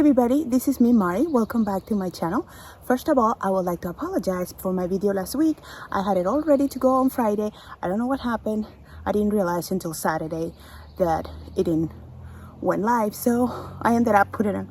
everybody, this is me, Mari. Welcome back to my channel. First of all, I would like to apologize for my video last week. I had it all ready to go on Friday. I don't know what happened. I didn't realize until Saturday that it didn't went live, so I ended up putting it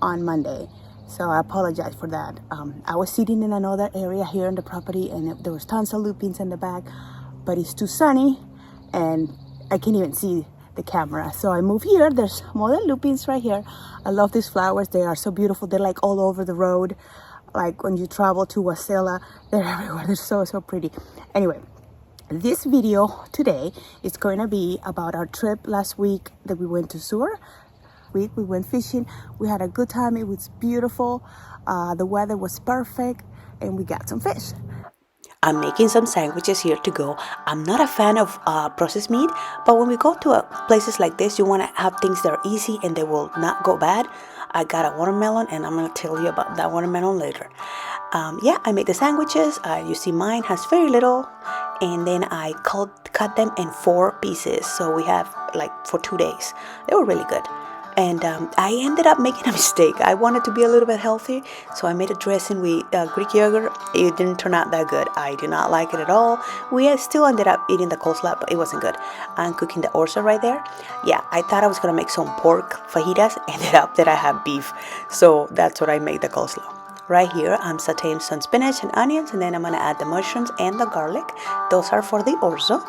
on Monday. So I apologize for that. I was sitting in another area here on the property and there was tons of lupins in the back, but it's too sunny and I can't even see the camera. So I moved here. There's more than lupins right here. I love these flowers. They are so beautiful. They're like all over the road. Like when you travel to Wasilla, they're everywhere. They're so pretty. Anyway, this video today is going to be about our trip last week that we went to Seward. We went fishing. We had a good time. It was beautiful. The weather was perfect and we got some fish. I'm making some sandwiches here to go. I'm not a fan of processed meat, but when we go to places like this, you want to have things that are easy and they will not go bad. I got a watermelon and I'm going to tell you about that watermelon later. Yeah, I made the sandwiches. You see mine has very little, and then I cut them in 4 pieces. So we have like for 2 days. They were really good. And I ended up making a mistake. I wanted to be a little bit healthy, so I made a dressing with Greek yogurt. It didn't turn out that good. I did not like it at all. We still ended up eating the coleslaw, but it wasn't good. I'm cooking the orzo right there. Yeah, I thought I was going to make some pork fajitas. Ended up that I have beef. So that's what I made the coleslaw. Right here, I'm sauteing some spinach and onions, and then I'm going to add the mushrooms and the garlic. Those are for the orzo.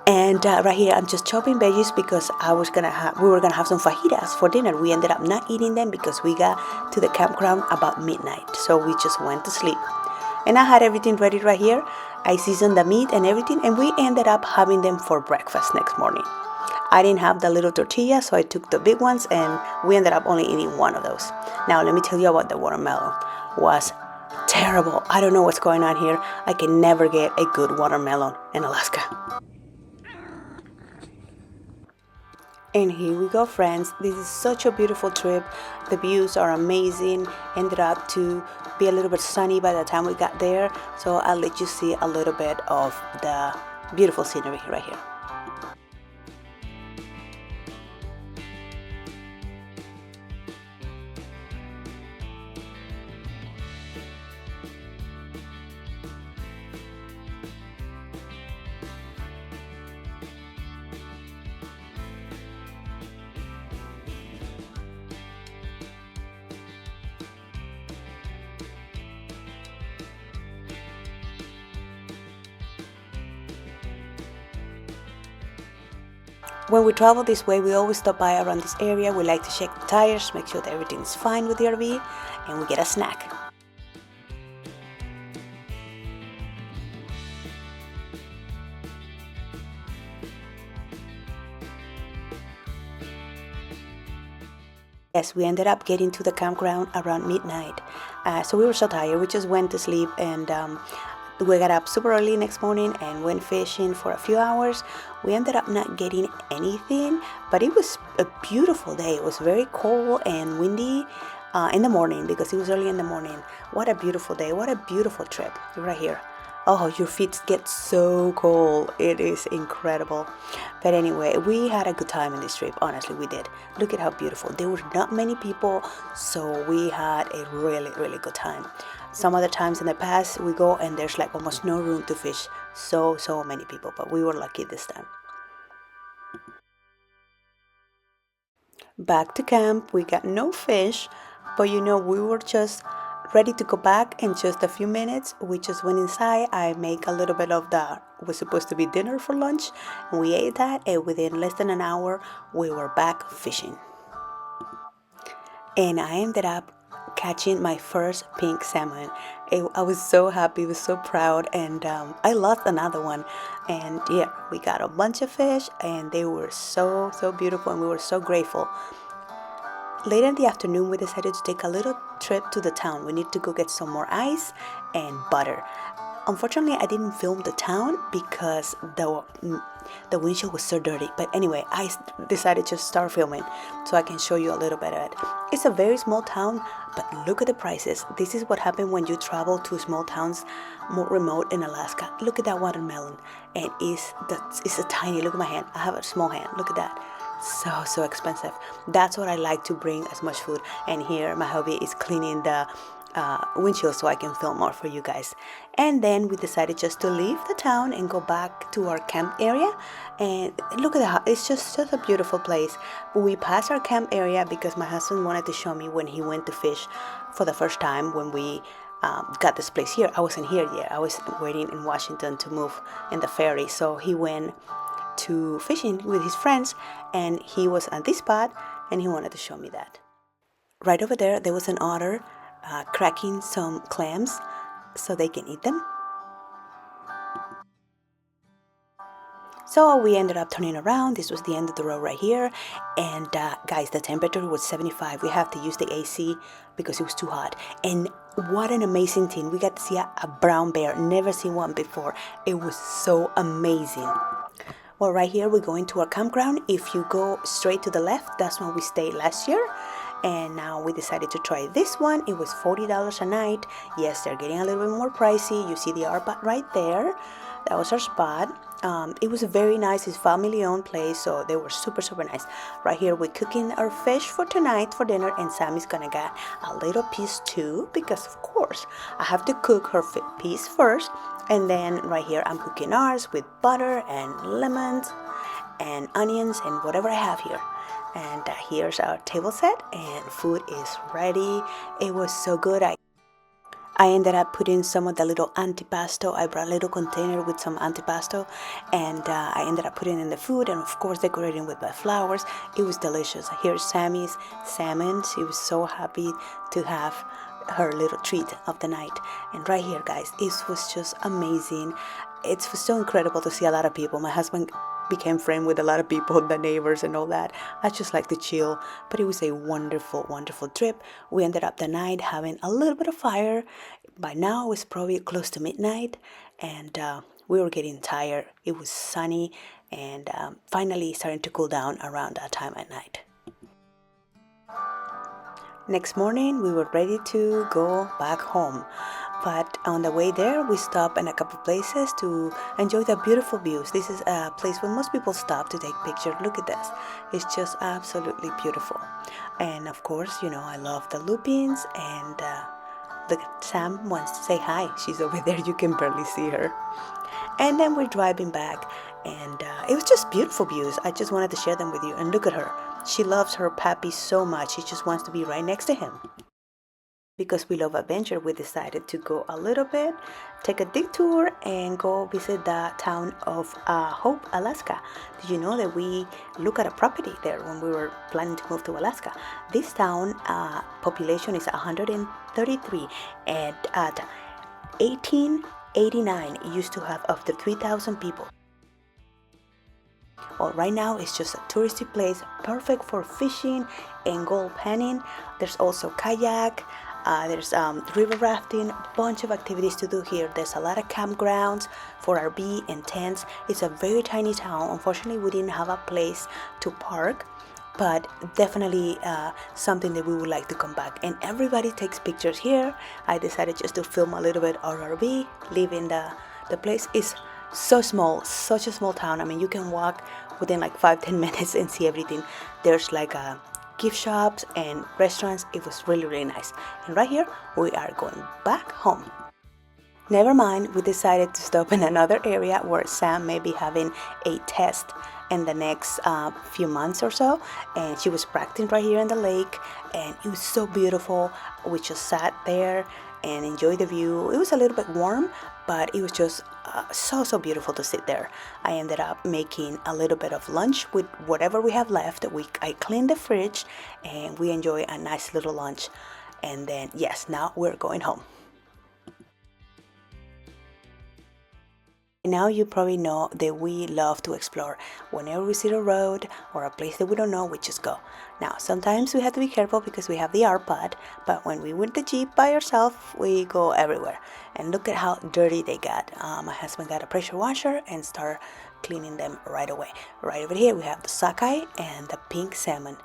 And right here, I'm just chopping veggies because we were gonna have some fajitas for dinner. We ended up not eating them because we got to the campground about midnight, so we just went to sleep. And I had everything ready right here. I seasoned the meat and everything, and we ended up having them for breakfast next morning. I didn't have the little tortilla, so I took the big ones, and we ended up only eating one of those. Now, let me tell you about the watermelon. Was terrible. I don't know what's going on here. I can never get a good watermelon in Alaska. And here we go, friends. This is such a beautiful trip. The views are amazing. Ended up to be a little bit sunny by the time we got there. So I'll let you see a little bit of the beautiful scenery right here. When we travel this way, we always stop by around this area. We like to check the tires, make sure that everything's fine with the RV, and we get a snack. Yes, we ended up getting to the campground around midnight. So we were so tired, we just went to sleep, and we got up super early next morning and went fishing for a few hours. We ended up not getting anything, but it was a beautiful day. It was very cold and windy in the morning because it was early in the morning. What a beautiful day. What a beautiful trip right here. Oh, your feet get so cold. It is incredible. But anyway, we had a good time in this trip. Honestly, we did. Look at how beautiful. There were not many people, so we had a really good time. Some other times in the past, we go and there's like almost no room to fish. So many people, but we were lucky this time. Back to camp, we got no fish, but we were just ready to go back in just a few minutes. We just went inside. I make a little bit of was supposed to be dinner for lunch, and we ate that, and within less than an hour, we were back fishing. And I ended up catching my first pink salmon. I was so happy, was so proud, and I lost another one. And yeah, we got a bunch of fish, and they were so beautiful, and we were so grateful. Later in the afternoon, we decided to take a little trip to the town. We need to go get some more ice and butter. Unfortunately, I didn't film the town because the windshield was so dirty. But anyway, I decided to start filming so I can show you a little bit of it. It's a very small town, but look at the prices. This is what happens when you travel to small towns more remote in Alaska. Look at that watermelon. And it's a tiny, look at my hand. I have a small hand. Look at that. so expensive. That's what I like, to bring as much food. And here my hubby is cleaning the windshield so I can film more for you guys. And then we decided just to leave the town and go back to our camp area. And look at that, it's just such a beautiful place. But we passed our camp area because my husband wanted to show me when he went to fish for the first time when we got this place here. I wasn't here yet. I was waiting in Washington to move in the ferry. So he went to fishing with his friends and he was at this spot and he wanted to show me that. Right over there, there was an otter cracking some clams so they can eat them. So we ended up turning around. This was the end of the road right here. And guys, the temperature was 75. We have to use the AC because it was too hot. And what an amazing thing. We got to see a brown bear. Never seen one before. It was so amazing. Well, right here we're going to our campground. If you go straight to the left, that's when we stayed last year. And now we decided to try this one. It was $40 a night. Yes, they're getting a little bit more pricey. You see the RPAT right there. That was our spot. It was a very nice, it's family-owned place, so they were super nice. Right here we're cooking our fish for tonight for dinner, and Sammy's gonna get a little piece too, because of course I have to cook her piece first. And then right here I'm cooking ours with butter and lemons and onions and whatever I have here. And here's our table set, and food is ready. It was so good. I ended up putting some of the little antipasto. I brought a little container with some antipasto, and I ended up putting in the food, and of course decorating with my flowers. It was delicious. Here's Sammy's salmon. She was so happy to have her little treat of the night. And right here, guys, it was just amazing. It was so incredible to see a lot of people. My husband became friends with a lot of people, the neighbors and all that. I just like to chill, but it was a wonderful trip. We ended up the night having a little bit of fire. By now it was probably close to midnight, and we were getting tired. It was sunny, and finally starting to cool down around that time at night. Next morning we were ready to go back home. But on the way there, we stopped in a couple places to enjoy the beautiful views. This is a place where most people stop to take pictures. Look at this. It's just absolutely beautiful. And of course, you know, I love the lupins. And look, Sam wants to say hi. She's over there. You can barely see her. And then we're driving back. And it was just beautiful views. I just wanted to share them with you. And look at her. She loves her pappy so much. She just wants to be right next to him. Because we love adventure, we decided to go a little bit, take a detour, and go visit the town of Hope, Alaska. Did you know that we looked at a property there when we were planning to move to Alaska? This town population is 133, and at 1889 it used to have up to 3,000 people. Well, right now it's just a touristy place, perfect for fishing and gold panning. There's also kayak. There's river rafting, a bunch of activities to do here. There's a lot of campgrounds for RV and tents. It's a very tiny town. Unfortunately, we didn't have a place to park, but definitely something that we would like to come back. And everybody takes pictures here. I decided just to film a little bit our RV, leaving the place. Is so small, such a small town. I mean, you can walk within like 5-10 minutes and see everything. There's like a gift shops and restaurants. It was really nice. And right here we are going back home. Never mind, we decided to stop in another area where Sam may be having a test in the next few months or so, and she was practicing right here in the lake, and it was so beautiful. We just sat there and enjoyed the view. It was a little bit warm, but it was just so beautiful to sit there. I ended up making a little bit of lunch with whatever we have left. I cleaned the fridge and we enjoy a nice little lunch. And then yes, now we're going home. Now you probably know that we love to explore. Whenever we see a road or a place that we don't know, we just go. Now, sometimes we have to be careful because we have the RPod, but when we went the Jeep by ourselves, we go everywhere. And look at how dirty they got. My husband got a pressure washer and started cleaning them right away. Right over here, we have the sockeye and the pink salmon.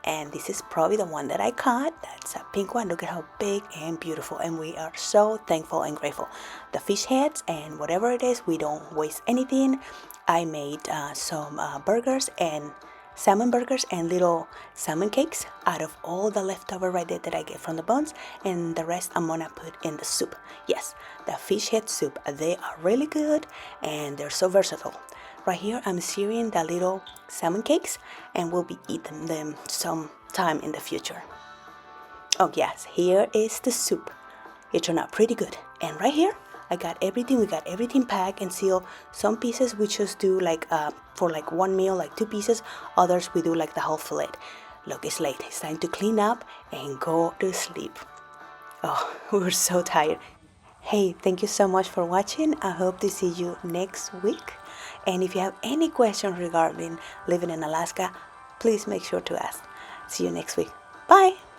And this is probably the one that I caught. That's a pink one. Look at how big and beautiful. And we are so thankful and grateful. The fish heads and whatever it is, we don't waste anything. I made some burgers and salmon burgers and little salmon cakes out of all the leftover right there that I get from the buns, and the rest I'm gonna put in the soup. Yes, the fish head soup. They are really good and they're so versatile. Right here I'm searing the little salmon cakes and we'll be eating them sometime in the future. Oh yes, here is the soup. It turned out pretty good. And right here we got everything packed and sealed. Some pieces we just do like for like one meal, like 2 pieces. Others we do like the whole fillet. Look, it's late. It's time to clean up and go to sleep. Oh, we're so tired. Hey, thank you so much for watching. I hope to see you next week. And if you have any questions regarding living in Alaska, please make sure to ask. See you next week. Bye!